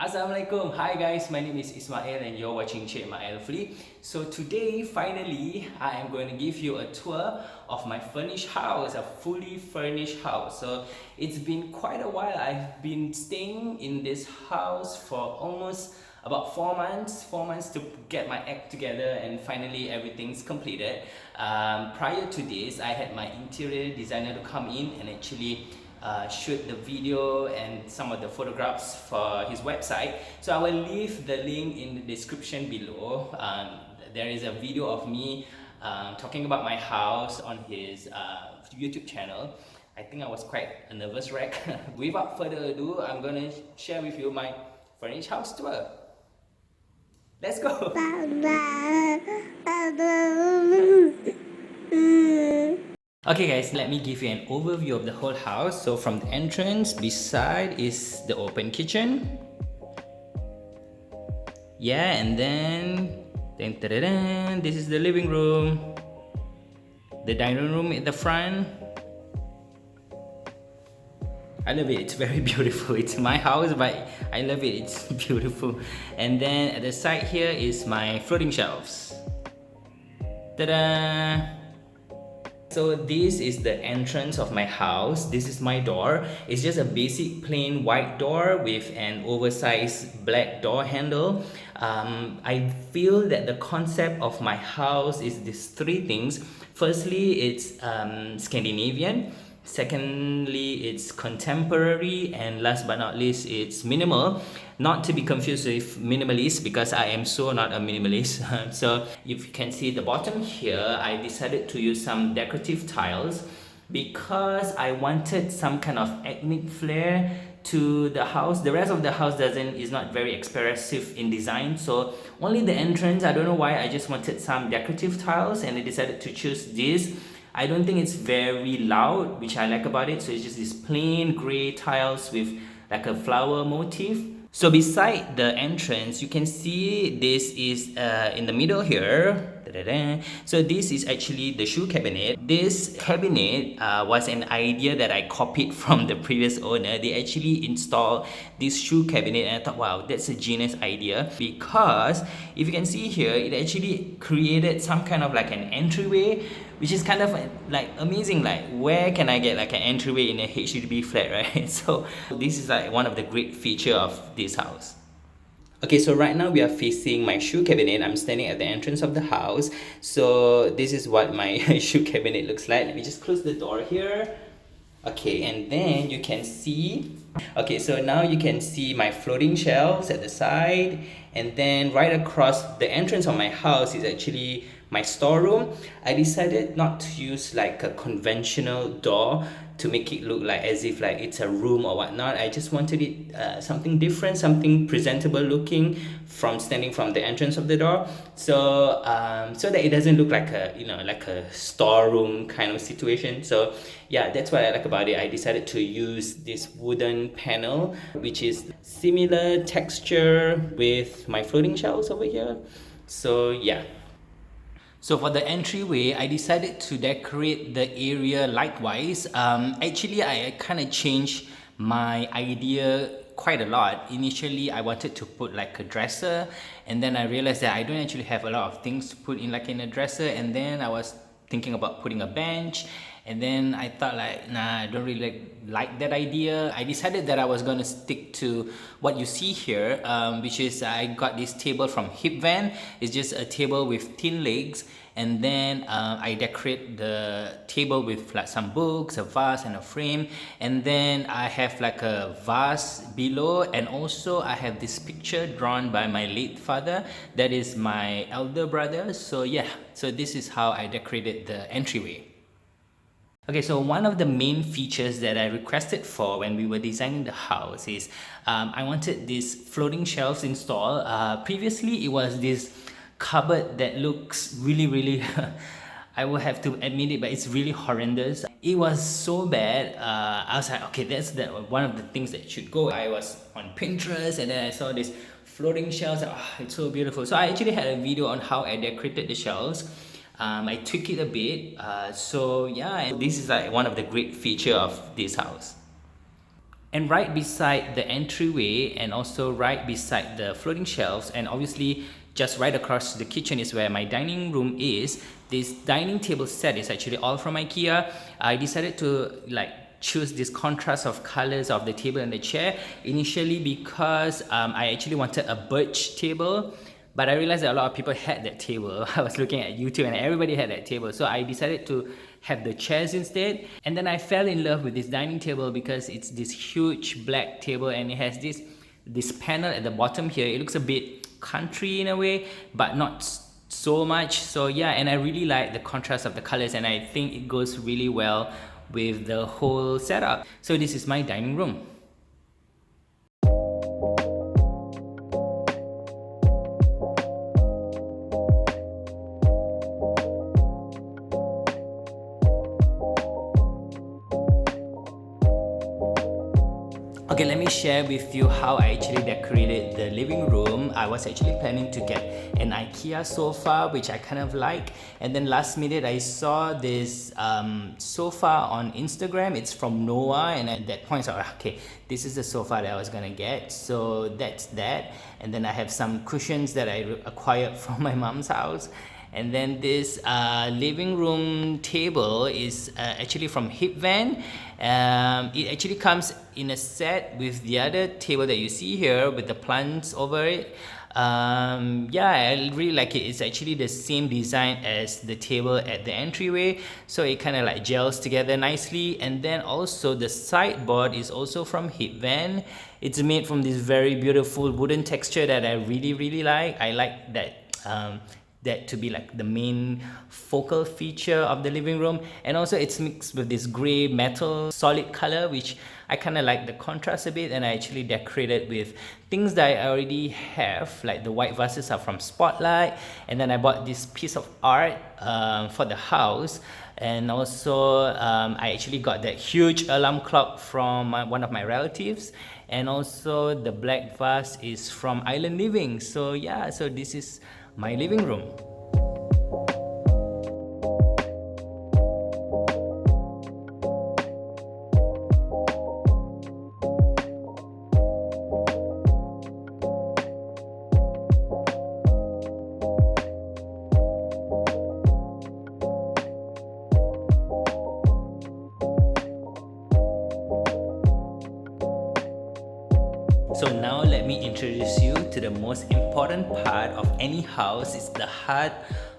Assalamualaikum. Hi guys, my name is Ismail and you're watching Chekmael Free. So today, finally, I am going to give you a tour of my furnished house, a fully furnished house. So it's been quite a while. I've been staying in this house for almost about 4 months to get my act together, and finally everything's completed. Prior to this, I had my interior designer to come in and actually shoot the video and some of the photographs for his website. So I will leave the link in the description below. There is a video of me talking about my house on his YouTube channel. I think I was quite a nervous wreck. Without further ado, I'm gonna share with you my furnished house tour. Let's go! Okay guys, let me give you an overview of the whole house. So from the entrance, beside is the open kitchen. Yeah, and then this is the living room. The dining room at the front. I love it, it's very beautiful. It's my house, but I love it, it's beautiful. And then at the side here is my floating shelves. Ta-da! So this is the entrance of my house. This is my door. It's just a basic plain white door with an oversized black door handle. I feel that the concept of my house is these three things. Firstly, it's Scandinavian. Secondly, it's contemporary, and last but not least, it's minimal. Not to be confused with minimalist, because I am so not a minimalist. So if you can see the bottom here, I decided to use some decorative tiles because I wanted some kind of ethnic flair to the house. The rest of the house is not very expressive in design, so only the entrance. I don't know why, I just wanted some decorative tiles and I decided to choose this. I don't think it's very loud, which I like about it. So it's just these plain gray tiles with like a flower motif. So beside the entrance, you can see this is in the middle here. So this is actually the shoe cabinet. This cabinet was an idea that I copied from the previous owner. They actually installed this shoe cabinet and I thought, wow, that's a genius idea, because if you can see here, it actually created some kind of like an entryway, which is kind of like amazing. Like, where can I get like an entryway in a HDB flat, right? So this is like one of the great feature of this house. Okay, so right now we are facing my shoe cabinet. I'm standing at the entrance of the house. So this is what my shoe cabinet looks like. Let me just close the door here. Okay, and then you can see, okay, so now you can see my floating shelves at the side, and then right across the entrance of my house is actually my storeroom. I decided not to use like a conventional door to make it look like as if like it's a room or whatnot. I just wanted it something different, something presentable looking from standing from the entrance of the door. So so that it doesn't look like a, you know, like a storeroom kind of situation. So yeah, that's what I like about it. I decided to use this wooden panel, which is similar texture with my floating shelves over here. So yeah. So for the entryway, I decided to decorate the area likewise. Actually, I kind of changed my idea quite a lot. Initially, I wanted to put like a dresser, and then I realized that I don't actually have a lot of things to put in like in a dresser, and then I was thinking about putting a bench, and then I thought like, nah, I don't really like that idea. I decided that I was gonna stick to what you see here, which is I got this table from Hip Van. It's just a table with thin legs, and then I decorate the table with like some books, a vase and a frame, and then I have like a vase below, and also I have this picture drawn by my late father. That is my elder brother. So yeah, so this is how I decorated the entryway. Okay, so one of the main features that I requested for when we were designing the house is I wanted these floating shelves installed. Previously, it was this cupboard that looks really I will have to admit it, but it's really horrendous. It was so bad. I was like, okay, that's one of the things that should go. I was on Pinterest and then I saw this floating shelves. It's so beautiful. So I actually had a video on how I decorated the shelves. I tweak it a bit. So yeah, this is like one of the great feature of this house. And right beside the entryway and also right beside the floating shelves, and obviously just right across the kitchen is where my dining room is. This dining table set is actually all from IKEA. I decided to choose this contrast of colors of the table and the chair initially because I actually wanted a birch table, but I realized that a lot of people had that table. I was looking at YouTube and everybody had that table, so I decided to have the chairs instead. And then I fell in love with this dining table because it's this huge black table and it has this panel at the bottom here. It looks a bit country in a way, but not so much. So yeah, and I really like the contrast of the colors, and I think it goes really well with the whole setup. So this is my dining room. Okay, let me share with you how I actually decorated the living room. I was actually planning to get an IKEA sofa, which I kind of like, and then last minute I saw this sofa on Instagram. It's from Noah, and at that point I was like, okay, this is the sofa that I was gonna get, so that's that. And then I have some cushions that I acquired from my mom's house. And then this living room table is actually from Hip Van. It actually comes in a set with the other table that you see here with the plants over it. Yeah, I really like it. It's actually the same design as the table at the entryway, so it kind of like gels together nicely. And then also the sideboard is also from Hip Van. It's made from this very beautiful wooden texture that I really like. I like that to be like the main focal feature of the living room, and also it's mixed with this gray metal solid color, which I kind of like the contrast a bit. And I actually decorated with things that I already have, like the white vases are from Spotlight, and then I bought this piece of art for the house. And also I actually got that huge alarm clock from one of my relatives, and also the black vase is from Island Living. So yeah, so this is my living room. So now let me introduce you to the most important part of any house. It's the heart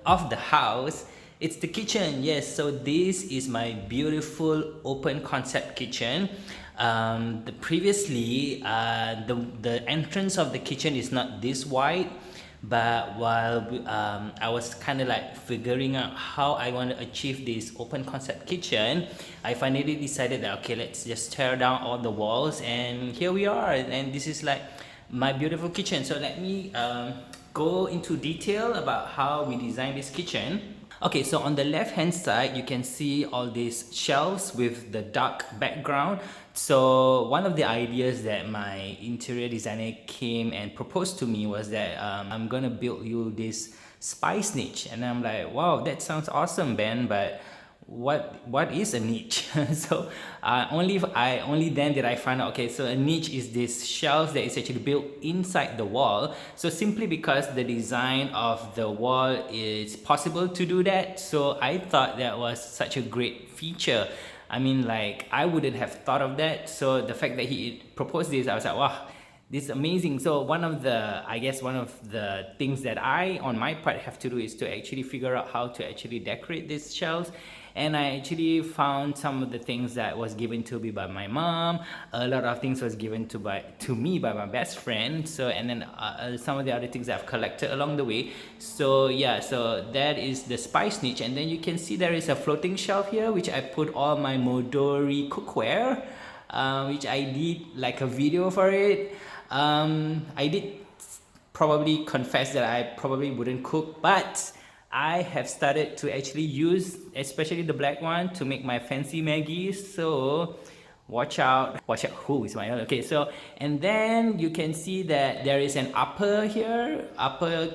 of the house. It's the kitchen. Yes, so this is my beautiful open concept kitchen. Previously, the entrance of the kitchen is not this wide, but while I was kind of like figuring out how I want to achieve this open concept kitchen, I finally decided that okay, let's just tear down all the walls, and here we are. And this is like my beautiful kitchen. So let me go into detail about how we designed this kitchen. Okay, so on the left hand side you can see all these shelves with the dark background. So one of the ideas that my interior designer came and proposed to me was that I'm gonna build you this spice niche, and I'm like, wow, that sounds awesome, Ben, but what is a niche? So only then did I find out, okay, so a niche is this shelf that is actually built inside the wall. So simply because the design of the wall is possible to do that, so I thought that was such a great feature. I mean, like, I wouldn't have thought of that. So the fact that he proposed this, I was like, wow, this is amazing. So one of the things that I on my part have to do is to actually figure out how to actually decorate these shelves. And I actually found some of the things that was given to me by my mom. A lot of things was given to me by my best friend. So, and then some of the other things I've collected along the way. So yeah, so that is the spice niche. And then you can see there is a floating shelf here, which I put all my Modori cookware, which I did like a video for it. I did probably confess that I probably wouldn't cook, but I have started to actually use, especially the black one, to make my fancy Maggies. So watch out. Who is my, okay, so, and then you can see that there is an upper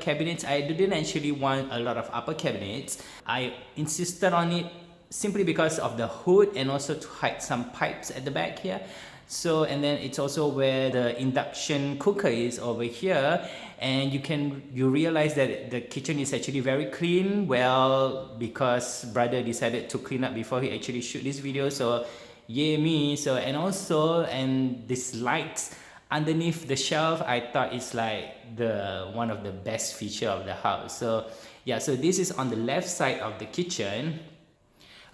cabinets. I didn't actually want a lot of upper cabinets. I insisted on it simply because of the hood and also to hide some pipes at the back here. So, and then it's also where the induction cooker is over here, and you realize that the kitchen is actually very clean. Well, because brother decided to clean up before he actually shoot this video, so yay me. So, and this lights underneath the shelf, I thought it's like the one of the best feature of the house. So yeah, so this is on the left side of the kitchen.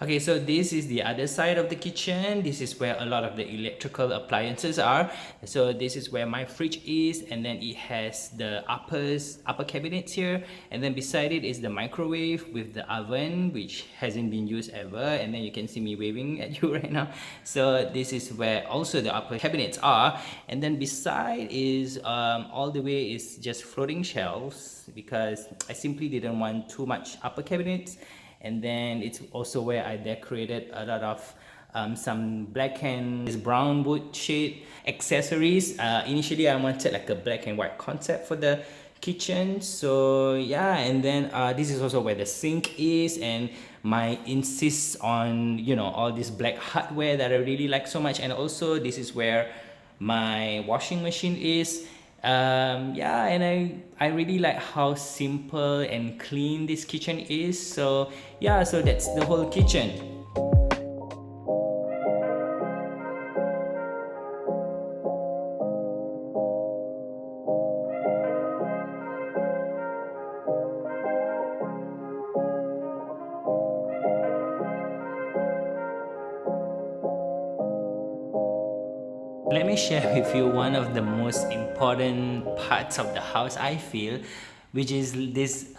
Okay, so this is the other side of the kitchen. This is where a lot of the electrical appliances are. So this is where my fridge is, and then it has the upper cabinets here, and then beside it is the microwave with the oven, which hasn't been used ever, and then you can see me waving at you right now. So this is where also the upper cabinets are, and then beside is all the way is just floating shelves, because I simply didn't want too much upper cabinets. And then it's also where I decorated a lot of some black and brown wood shade accessories. Initially I wanted like a black and white concept for the kitchen, so yeah. And then this is also where the sink is, and my insist on, you know, all this black hardware that I really like so much. And also this is where my washing machine is. Yeah, and I really like how simple and clean this kitchen is. So yeah, so that's the whole kitchen. Let me share with you one of the most important parts of the house, I feel, which is this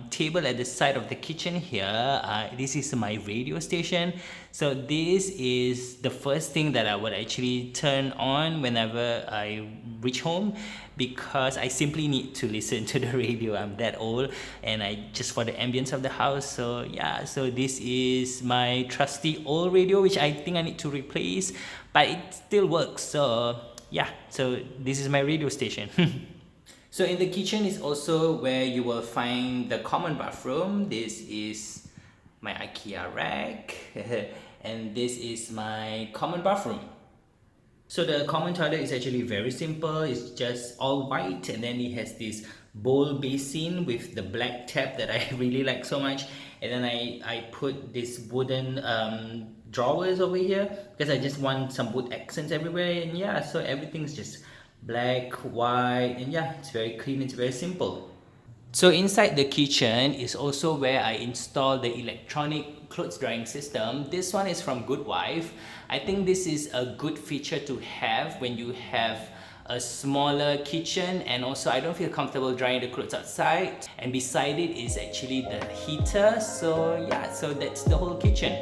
table at the side of the kitchen here. This is my radio station. So this is the first thing that I would actually turn on whenever I reach home, because I simply need to listen to the radio. I'm that old, and I just for the ambience of the house. So yeah, so this is my trusty old radio, which I think I need to replace, but it still works. So yeah, so this is my radio station. So in the kitchen is also where you will find the common bathroom. This is my IKEA rack and this is my common bathroom. So the common toilet is actually very simple. It's just all white, and then it has this bowl basin with the black tap that I really like so much. And then I put this wooden drawers over here because I just want some wood accents everywhere. And yeah, so everything's just black, white, and yeah, it's very clean, it's very simple. So inside the kitchen is also where I installed the electronic clothes drying system. This one is from Good Wife. I think this is a good feature to have when you have a smaller kitchen, and also I don't feel comfortable drying the clothes outside. And beside it is actually the heater. So yeah, so that's the whole kitchen.